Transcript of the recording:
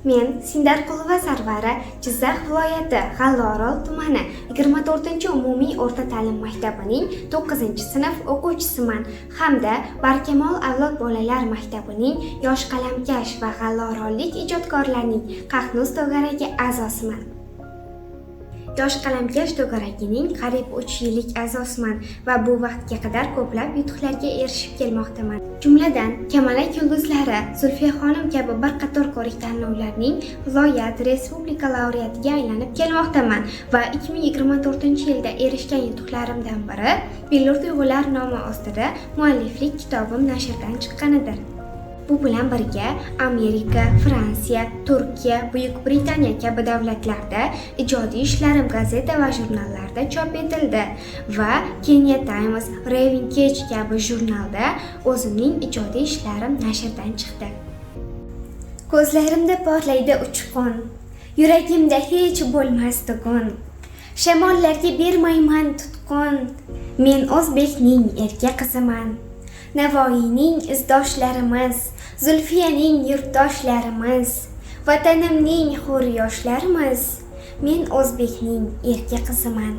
Men Sindarqulova Sarvara, Jizzax viloyati G'allaorol tumani 24-umumiy o'rta ta'lim maktabining 9-sinf o'quvchisiman hamda Barkamol avlod bolalar maktabining yosh qalamkash va g'allaorollik ijodkorlarning Qaxnus to'garagi a'zosiman. Yosh qalamkash to'garagining qariyb 3 yillik a'zosiman va bu vaqtga qadar ko'plab yutuqlarga erishib kelmoqdaman. Jumladan, Kamalak yulduzlari, Zulfiya xonim kabi bir qator ko'rik tanlovlarning viloyat, respublika laureatiga aylanib kelmoqdaman va 2024-yilda erishgan yutuqlarimdan biri Billur tuyg'ular nomi ostida mualliflik kitobim nashrdan chiqqanidir. Bu bilan birga Amerika, Fransiya, Turkiya, Buyuk Britaniya kabi davlatlarda ijodiy ishlarim gazeta va jurnallarda chop etildi va Kenya Times, Raven Cage kabi jurnalda o'zimning ijodiy ishlarim nashrdan chiqdi. Ko'zlarimda porlaydi uchqun, yuragimda hech bo'lmas tugun. Shamollarga bermayman tutqun, men o'zbekning erka qiziman. Navoiyning izdoshlarimiz, Zulfiyaning yurtdoshlarimiz, vatanimning hur yoshlarimiz, men o'zbekning erka qiziman.